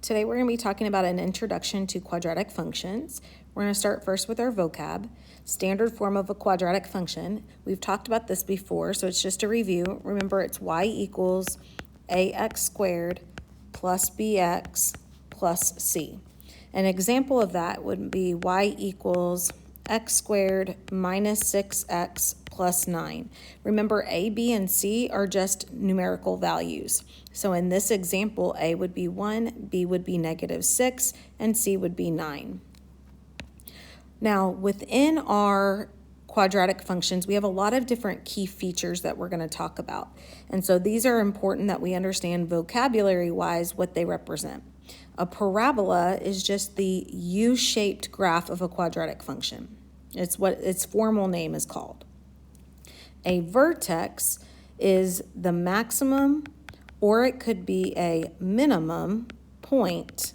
Today we're going to be talking about an introduction to quadratic functions. We're going to start first with our vocab. Standard form of a quadratic function. We've talked about this before, so it's just a review. Remember, it's y equals ax squared plus bx plus c. An example of that would be y equals x squared minus 6x plus 9. Remember, a, b, and c are just numerical values. So in this example, a would be 1, b would be -6, and c would be 9. Now, within our quadratic functions, we have a lot of different key features that we're going to talk about. And so these are important that we understand vocabulary-wise what they represent. A parabola is just the U-shaped graph of a quadratic function. It's what its formal name is called. A vertex is the maximum, or it could be a minimum point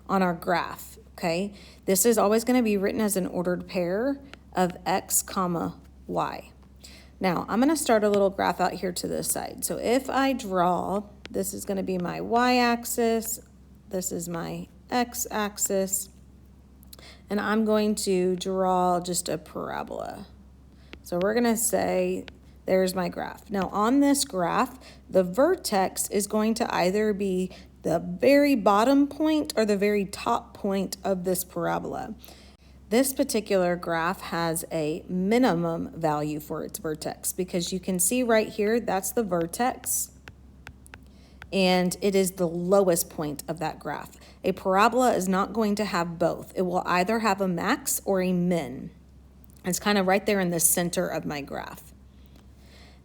on our graph, okay? This is always going to be written as an ordered pair of x comma y. Now, I'm going to start a little graph out here to this side. So if I draw, this is going to be my y-axis, this is my x-axis, and I'm going to draw just a parabola. So we're going to say, there's my graph. Now on this graph, the vertex is going to either be the very bottom point or the very top point of this parabola. This particular graph has a minimum value for its vertex because you can see right here, that's the vertex, and it is the lowest point of that graph. A parabola is not going to have both. It will either have a max or a min. It's kind of right there in the center of my graph.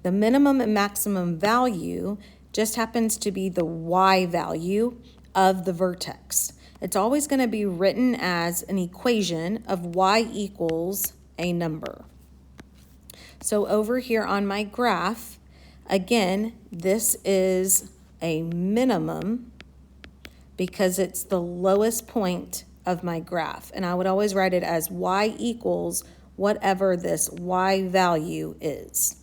The minimum and maximum value just happens to be the y value of the vertex. It's always going to be written as an equation of y equals a number. So over here on my graph, again, this is a minimum because it's the lowest point of my graph. And I would always write it as y equals whatever this y value is.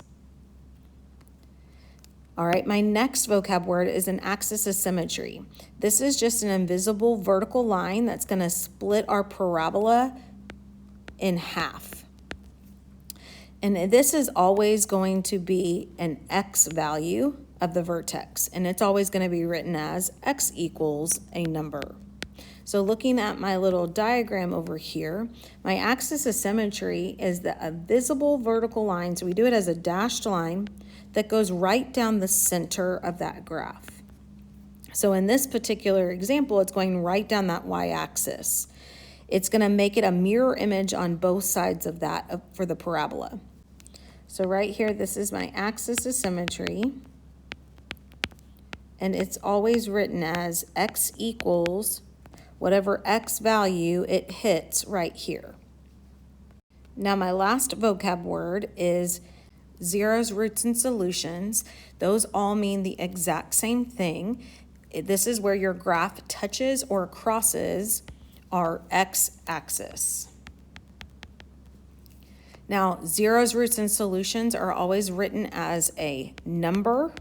All right, my next vocab word is an axis of symmetry. This is just an invisible vertical line that's going to split our parabola in half. And this is always going to be an x value of the vertex, and it's always going to be written as x equals a number. So looking at my little diagram over here, my axis of symmetry is a visible vertical line, so we do it as a dashed line that goes right down the center of that graph. So in this particular example, it's going right down that y-axis. It's going to make it a mirror image on both sides of that for the parabola. So right here, this is my axis of symmetry, and it's always written as x equals whatever x value it hits right here. Now my last vocab word is zeros, roots, and solutions. Those all mean the exact same thing. This is where your graph touches or crosses our x-axis. Now, zeros, roots, and solutions are always written as a number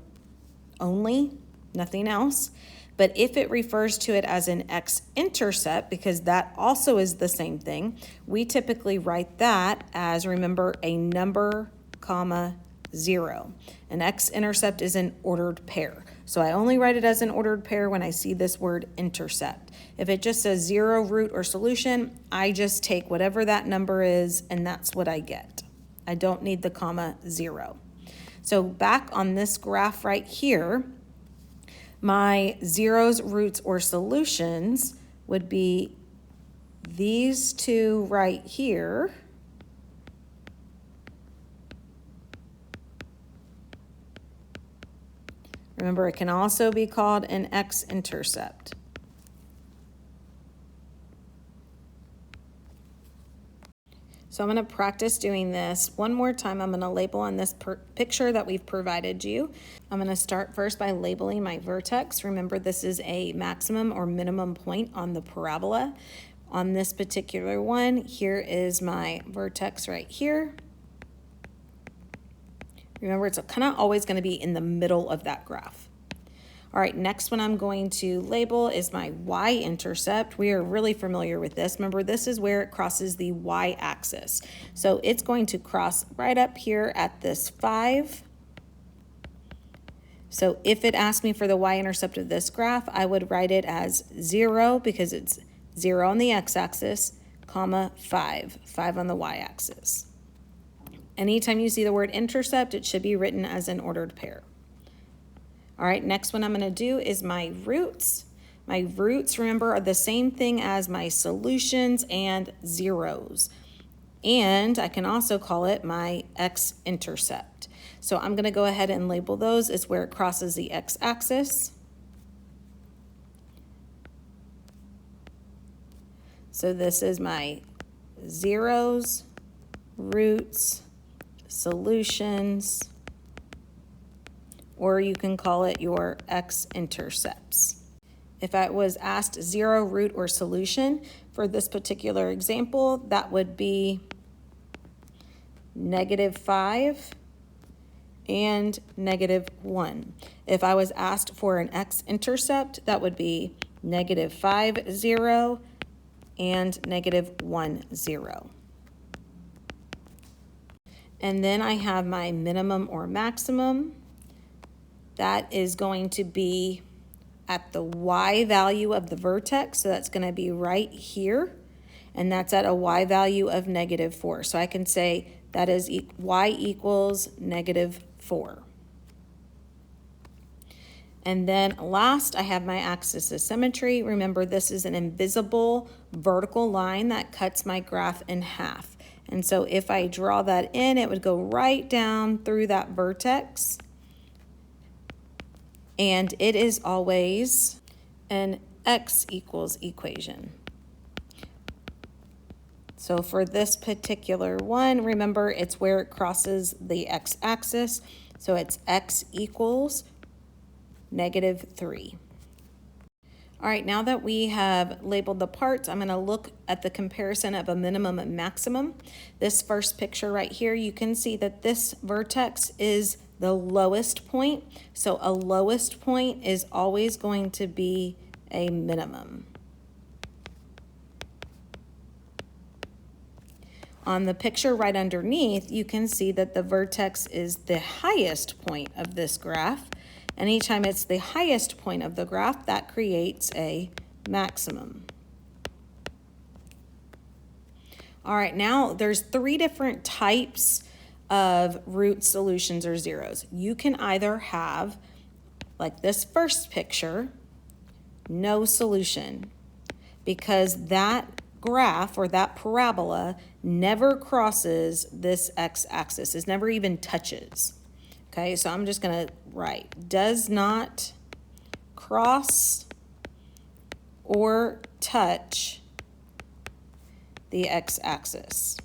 only, nothing else. But if it refers to it as an x-intercept, because that also is the same thing, we typically write that as, remember, a number, comma, 0. An x-intercept is an ordered pair. So I only write it as an ordered pair when I see this word intercept. If it just says 0, root, or solution, I just take whatever that number is, and that's what I get. I don't need the comma 0. So back on this graph right here, my zeros, roots, or solutions would be these two right here. Remember, it can also be called an x-intercept. So I'm going to practice doing this one more time. I'm going to label on this picture that we've provided you. I'm going to start first by labeling my vertex. Remember, this is a maximum or minimum point on the parabola. On this particular one, here is my vertex right here. Remember, it's kind of always going to be in the middle of that graph. All right, next one I'm going to label is my y-intercept. We are really familiar with this. Remember, this is where it crosses the y-axis. So it's going to cross right up here at this 5. So if it asked me for the y-intercept of this graph, I would write it as 0 because it's 0 on the x-axis, comma 5 on the y-axis. Anytime you see the word intercept, it should be written as an ordered pair. All right, next one I'm going to do is my roots. My roots, remember, are the same thing as my solutions and zeros. And I can also call it my x-intercept. So I'm going to go ahead and label those as where it crosses the x-axis. So this is my zeros, roots, solutions, or you can call it your x-intercepts. If I was asked 0, root, or solution for this particular example, that would be -5 and -1. If I was asked for an x-intercept, that would be -5, 0 and -1, 0. And then I have my minimum or maximum. That is going to be at the y value of the vertex, so that's going to be right here, and that's at a y value of -4. So I can say that is y equals -4. And then last, I have my axis of symmetry. Remember, this is an invisible vertical line that cuts my graph in half. And so if I draw that in, it would go right down through that vertex. And it is always an x equals equation. So for this particular one, remember, it's where it crosses the x-axis. So it's x equals -3. All right, now that we have labeled the parts, I'm going to look at the comparison of a minimum and maximum. This first picture right here, you can see that this vertex is the lowest point. So a lowest point is always going to be a minimum. On the picture right underneath, you can see that the vertex is the highest point of this graph. Anytime it's the highest point of the graph, that creates a maximum. All right, now there's 3 different types of root solutions or zeros. You can either have, like this first picture, no solution, because that graph or that parabola never crosses this x-axis. It never even touches. Okay, so I'm just going to write does not cross or touch the x-axis.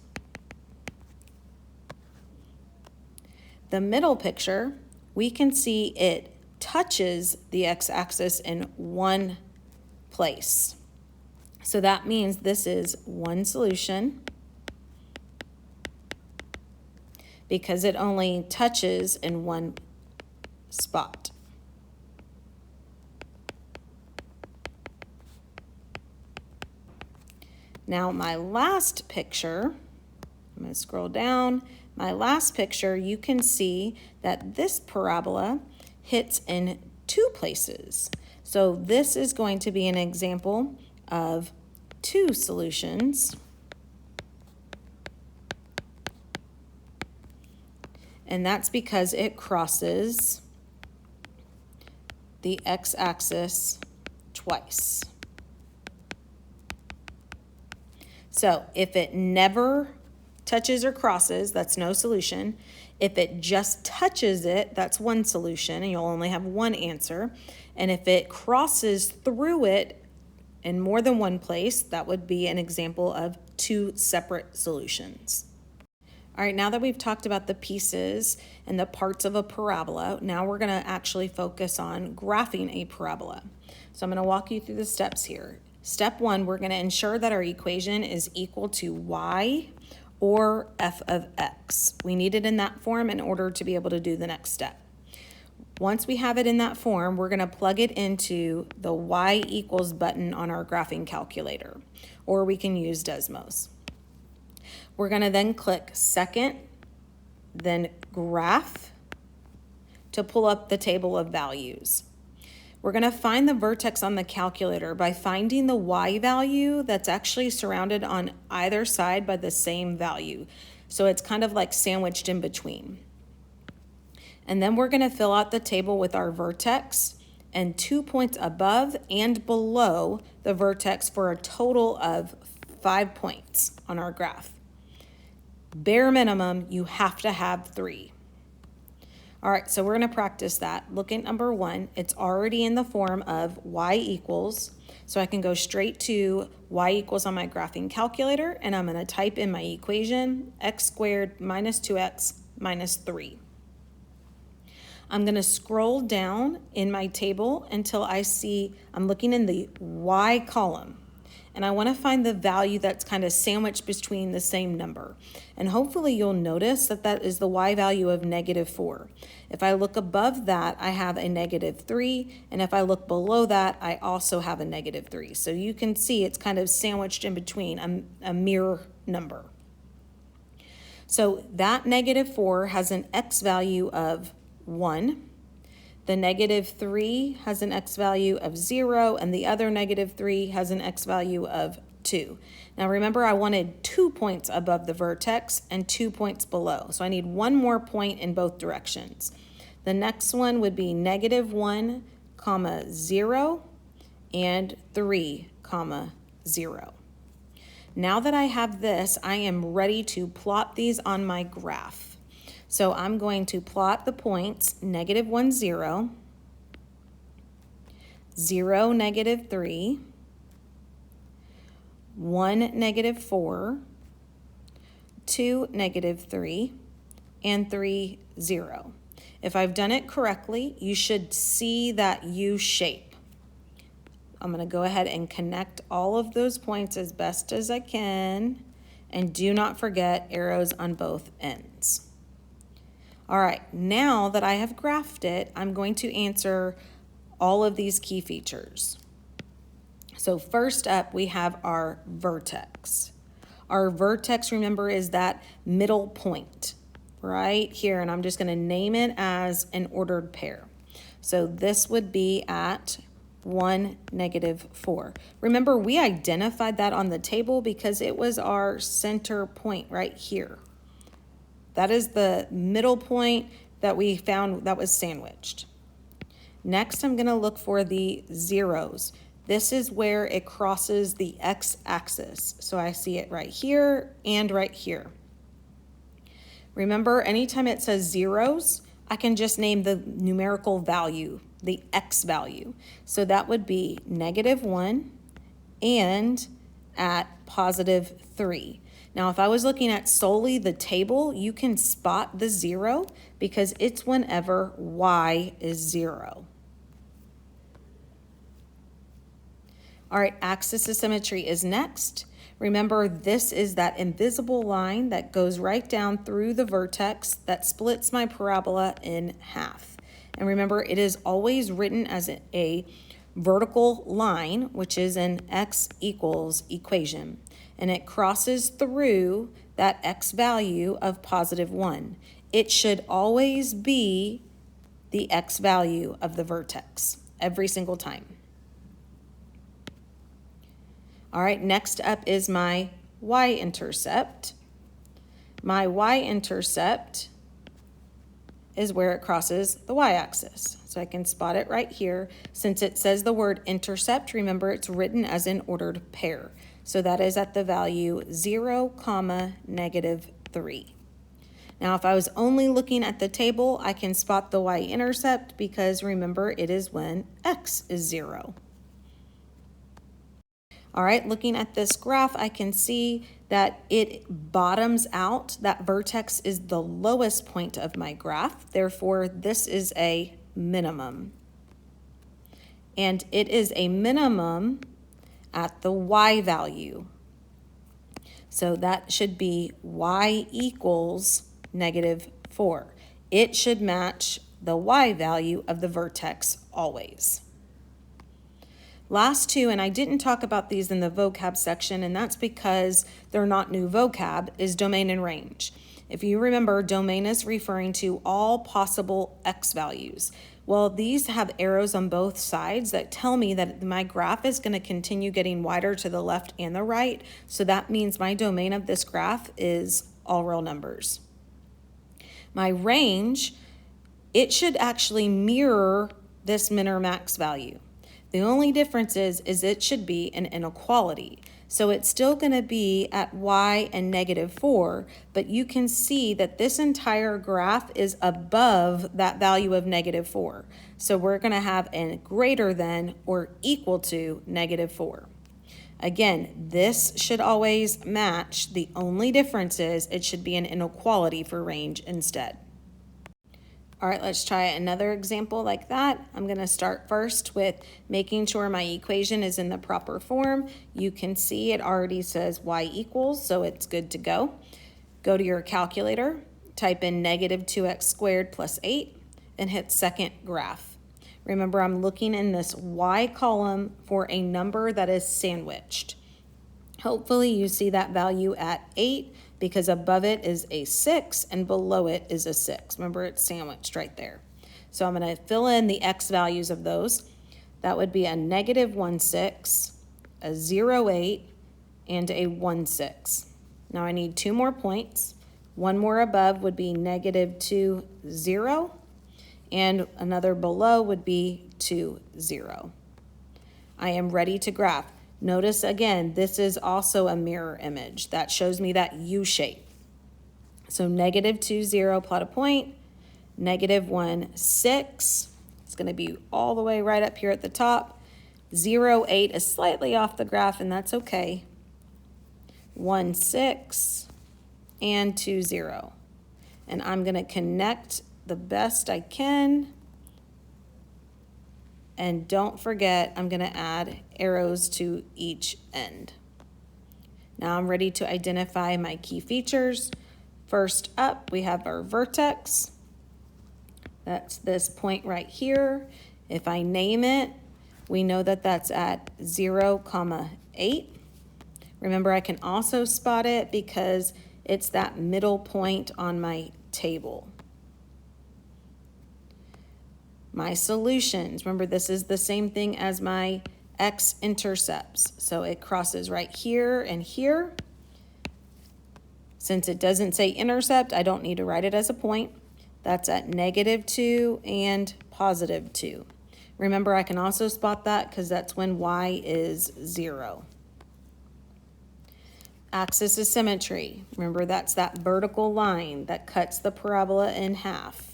The middle picture, we can see it touches the x-axis in one place. So that means this is one solution because it only touches in one spot. Now my last picture, I'm going to scroll down. My last picture, you can see that this parabola hits in 2 places. So this is going to be an example of 2 solutions. And that's because it crosses the x-axis twice. So if it never touches or crosses, that's no solution. If it just touches it, that's one solution, and you'll only have one answer. And if it crosses through it in more than one place, that would be an example of 2 separate solutions. All right, now that we've talked about the pieces and the parts of a parabola, now we're going to actually focus on graphing a parabola. So I'm going to walk you through the steps here. Step 1, we're going to ensure that our equation is equal to y or f of x. We need it in that form in order to be able to do the next step. Once we have it in that form, we're going to plug it into the y equals button on our graphing calculator, or we can use Desmos. We're going to then click second, then graph to pull up the table of values. We're going to find the vertex on the calculator by finding the y value that's actually surrounded on either side by the same value. So it's kind of like sandwiched in between. And then we're going to fill out the table with our vertex and 2 points above and below the vertex for a total of 5 points on our graph. Bare minimum, you have to have 3. All right, so we're going to practice that. Look at number 1. It's already in the form of y equals. So I can go straight to y equals on my graphing calculator, and I'm going to type in my equation, x squared minus 2x minus 3. I'm going to scroll down in my table until I see I'm looking in the y column. And I want to find the value that's kind of sandwiched between the same number. And hopefully you'll notice that that is the y value of -4. If I look above that, I have a -3. And if I look below that, I also have a -3. So you can see it's kind of sandwiched in between a mirror number. So that -4 has an x value of 1. The -3 has an x value of 0, and the other -3 has an x value of 2. Now remember, I wanted 2 points above the vertex and 2 points below. So I need 1 more point in both directions. The next one would be -1, 0, and 3, 0. Now that I have this, I am ready to plot these on my graph. So I'm going to plot the points -1, 0, 0, -3, 1, -4, 2, -3, and 3, 0. If I've done it correctly, you should see that U shape. I'm going to go ahead and connect all of those points as best as I can, and do not forget arrows on both ends. All right, now that I have graphed it, I'm going to answer all of these key features. So first up, we have our vertex. Our vertex, remember, is that middle point right here, and I'm just going to name it as an ordered pair. So this would be at 1, -4. Remember, we identified that on the table because it was our center point right here. That is the middle point that we found that was sandwiched. Next, I'm going to look for the zeros. This is where it crosses the x-axis. So I see it right here and right here. Remember, anytime it says zeros, I can just name the numerical value, the x value. So that would be -1 and at +3. Now, if I was looking at solely the table, you can spot the 0 because it's whenever y is 0. All right, axis of symmetry is next. Remember, this is that invisible line that goes right down through the vertex that splits my parabola in half. And remember, it is always written as a vertical line, which is an x equals equation. And it crosses through that x value of +1. It should always be the x value of the vertex every single time. All right, next up is my y-intercept. My y-intercept is where it crosses the y-axis. So I can spot it right here. Since it says the word intercept, remember it's written as an ordered pair. So that is at the value 0, -3. Now, if I was only looking at the table, I can spot the y-intercept because remember it is when x is 0. All right, looking at this graph, I can see that it bottoms out. That vertex is the lowest point of my graph. Therefore, this is a minimum. And it is a minimum at the y value. So that should be y equals -4. It should match the y value of the vertex always. Last two, and I didn't talk about these in the vocab section, and that's because they're not new vocab, is domain and range. If you remember, domain is referring to all possible x values. Well, these have arrows on both sides that tell me that my graph is going to continue getting wider to the left and the right, so that means my domain of this graph is all real numbers. My range, it should actually mirror this min or max value. The only difference is it should be an inequality. So it's still going to be at y and -4, but you can see that this entire graph is above that value of -4. So we're going to have a greater than or equal to -4. Again, this should always match. The only difference is it should be an inequality for range instead. All right, let's try another example like that. I'm going to start first with making sure my equation is in the proper form. You can see it already says y equals, so it's good to go. Go to your calculator, type in -2x² + 8, and hit second graph. Remember, I'm looking in this y column for a number that is sandwiched. Hopefully you see that value at 8, because above it is a 6 and below it is a 6. Remember, it's sandwiched right there. So I'm going to fill in the x values of those. That would be a -1,6, a 0,8, and a 1,6. Now I need 2 more points. One more above would be -2, 0, and another below would be 2, 0. I am ready to graph. Notice again, this is also a mirror image. That shows me that U shape. So -2, 0, plot a point, -1, 6. It's going to be all the way right up here at the top. 0, 8 is slightly off the graph, and that's okay. 1, 6, and 2, 0. And I'm going to connect the best I can. And don't forget, I'm going to add arrows to each end. Now I'm ready to identify my key features. First up, we have our vertex. That's this point right here. If I name it, we know that that's at 0, 8. Remember, I can also spot it because it's that middle point on my table. My solutions, remember this is the same thing as my x-intercepts. So it crosses right here and here. Since it doesn't say intercept, I don't need to write it as a point. That's at -2 and +2. Remember, I can also spot that because that's when y is 0. Axis of symmetry. Remember, that's that vertical line that cuts the parabola in half.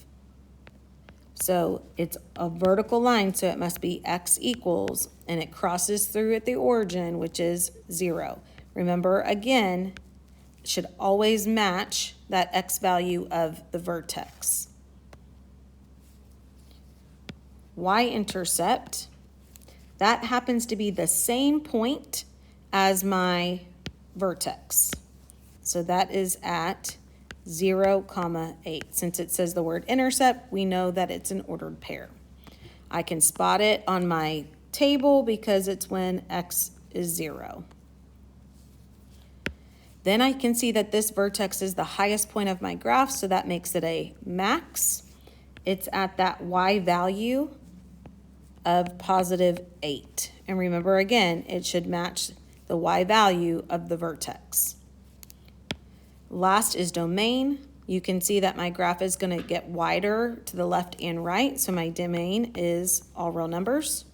So it's a vertical line, so it must be x equals, and it crosses through at the origin, which is 0. Remember, again, it should always match that x value of the vertex. Y-intercept, that happens to be the same point as my vertex. So that is at 0, 8. Since it says the word intercept, we know that it's an ordered pair. I can spot it on my table because it's when x is 0. Then I can see that this vertex is the highest point of my graph, so that makes it a max. It's at that y value of +8. And remember again, it should match the y value of the vertex. Last is domain. You can see that my graph is going to get wider to the left and right, so my domain is all real numbers.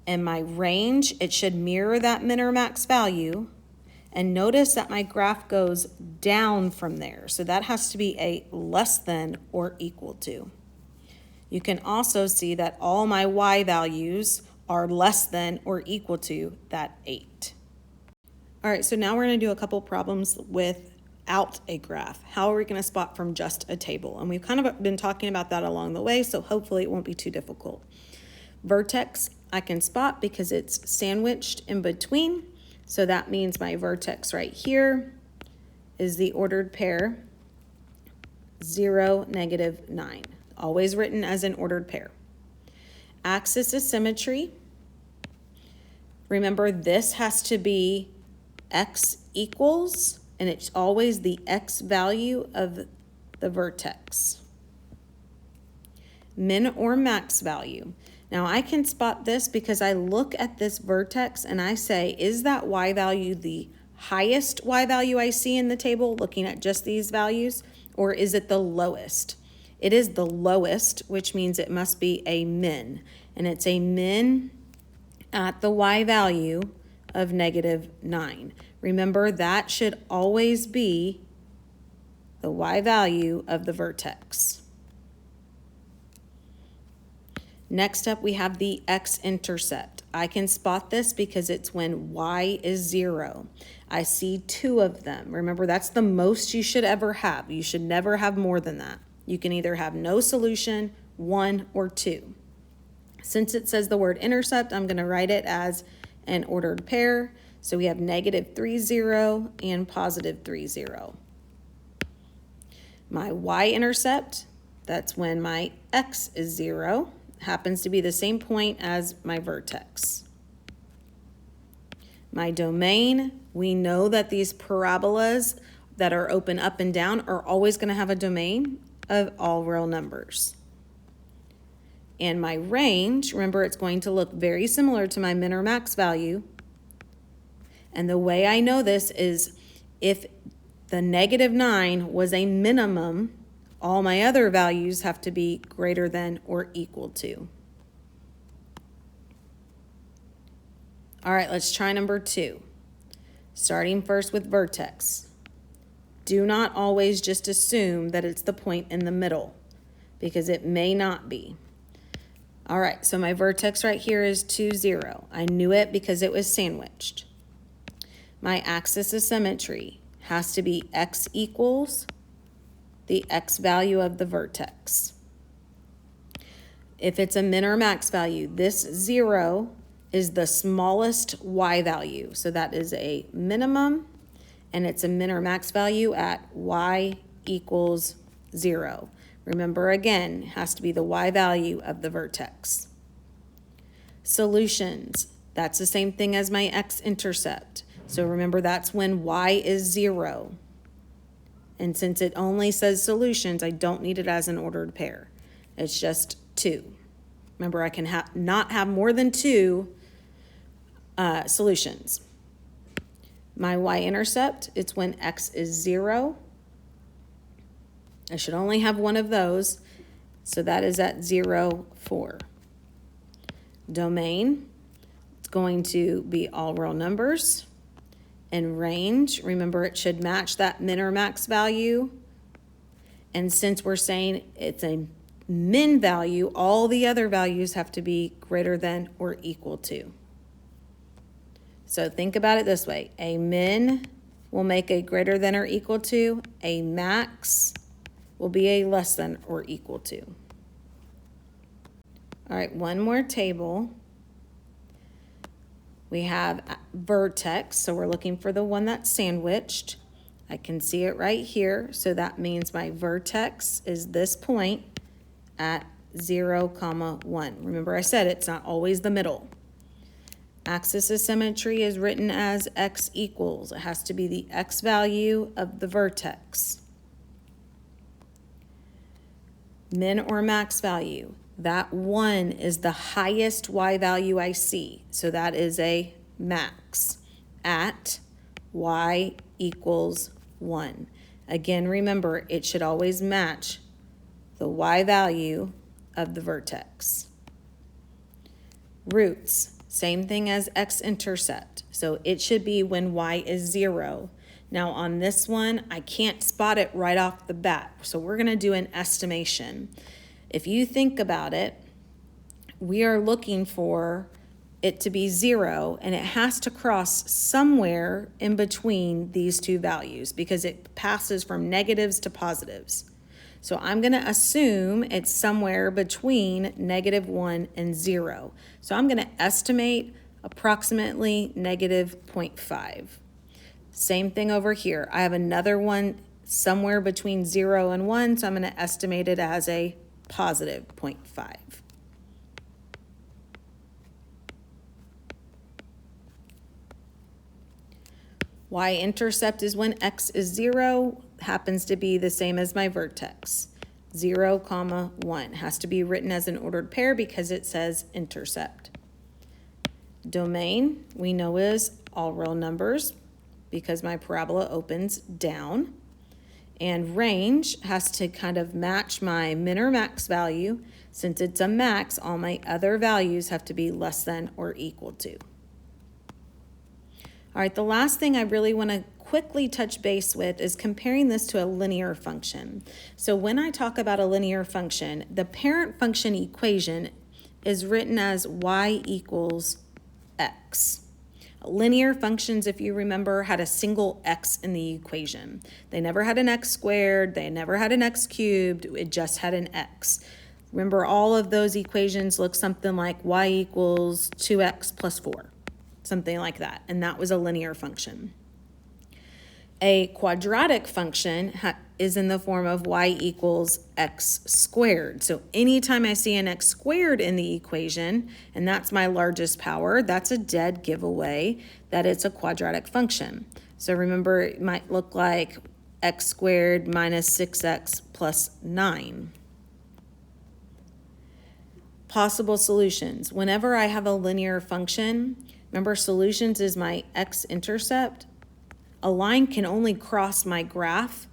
And my range, it should mirror that min or max value. And notice that my graph goes down from there, so that has to be a less than or equal to. You can also see that all my y values are less than or equal to that 8. All right, so now we're going to do a couple problems without a graph. How are we going to spot from just a table? And we've kind of been talking about that along the way, so hopefully it won't be too difficult. Vertex, I can spot because it's sandwiched in between. So that means my vertex right here is the ordered pair 0, -9. always written as an ordered pair. Axis of symmetry. Remember, this has to be x equals, and it's always the x value of the vertex. Min or max value. Now I can spot this because I look at this vertex and I say, is that y value the highest y value I see in the table, looking at just these values, or is it the lowest? It is the lowest, which means it must be a min, and it's a min at the y value of -9. Remember, that should always be the y value of the vertex. Next up, we have the x-intercept. I can spot this because it's when y is 0. I see 2 of them. Remember, that's the most you should ever have. You should never have more than that. You can either have no solution, 1, or 2. Since it says the word intercept, I'm going to write it as an ordered pair. So we have -3, 0 and +3, 0. My y-intercept, that's when my x is 0. Happens to be the same point as my vertex. My domain, we know that these parabolas that are open up and down are always going to have a domain of all real numbers. And my range, remember, it's going to look very similar to my min or max value. And the way I know this is if the -9 was a minimum, all my other values have to be greater than or equal to. All right, let's try number 2. Starting first with vertex. Do not always just assume that it's the point in the middle, because it may not be. All right, so my vertex right here is 2, 0. I knew it because it was sandwiched. My axis of symmetry has to be x equals the x value of the vertex. If it's a min or max value, this 0 is the smallest y value. So that is a minimum, and it's a min or max value at y equals 0. Remember, again, it has to be the y value of the vertex. Solutions, that's the same thing as my x-intercept. So remember, that's when y is 0. And since it only says solutions, I don't need it as an ordered pair. It's just 2. Remember, I can not have more than 2 solutions. My y-intercept, it's when x is 0. I should only have one of those, so that is at 0, 4. Domain, it's going to be all real numbers. And range, remember, it should match that min or max value. And since we're saying it's a min value, all the other values have to be greater than or equal to. So think about it this way. A min will make a greater than or equal to. A max will be a less than or equal to. All right, one more table. We have vertex, so we're looking for the one that's sandwiched. I can see it right here, so that means my vertex is this point at 0, 1. Remember, I said it's not always the middle. Axis of symmetry is written as x equals. It has to be the x value of the vertex. Min or max value. That 1 is the highest y value I see. So that is a max at y equals 1. Again, remember, it should always match the y value of the vertex. Roots, same thing as x-intercept. So it should be when y is 0. Now on this one, I can't spot it right off the bat. So we're going to do an estimation. If you think about it, we are looking for it to be 0, and it has to cross somewhere in between these two values because it passes from negatives to positives. So I'm going to assume it's somewhere between -1 and 0. So I'm going to estimate approximately -0.5. Same thing over here. I have another one somewhere between 0 and 1, so I'm going to estimate it as a positive 0.5. Y-intercept is when x is 0, happens to be the same as my vertex. 0, 1 has to be written as an ordered pair because it says intercept. Domain, we know, is all real numbers because my parabola opens down. And range has to kind of match my min or max value. Since it's a max, all my other values have to be less than or equal to. All right, the last thing I really want to quickly touch base with is comparing this to a linear function. So when I talk about a linear function, the parent function equation is written as y equals x. Linear functions, if you remember, had a single x in the equation. They never had an x squared, they never had an x cubed, it just had an x. Remember, all of those equations look something like y equals 2x plus 4, something like that, and that was a linear function. A quadratic function is in the form of y equals x squared. So anytime I see an x squared in the equation, and that's my largest power, that's a dead giveaway that it's a quadratic function. So remember, it might look like x squared minus 6x plus 9. Possible solutions. Whenever I have a linear function, remember solutions is my x-intercept. A line can only cross my graph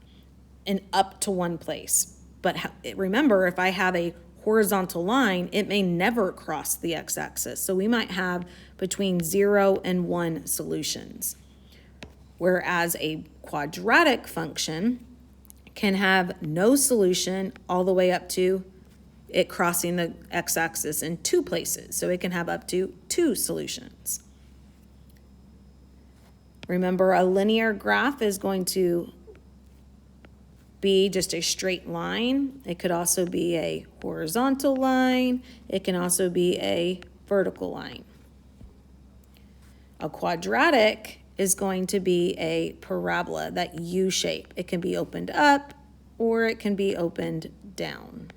in up to one place. But remember, if I have a horizontal line, it may never cross the x-axis. So we might have between 0 and 1 solutions. Whereas a quadratic function can have no solution all the way up to it crossing the x-axis in 2 places. So it can have up to 2 solutions. Remember, a linear graph is going to be just a straight line. It could also be a horizontal line. It can also be a vertical line. A quadratic is going to be a parabola, that U shape. It can be opened up or it can be opened down.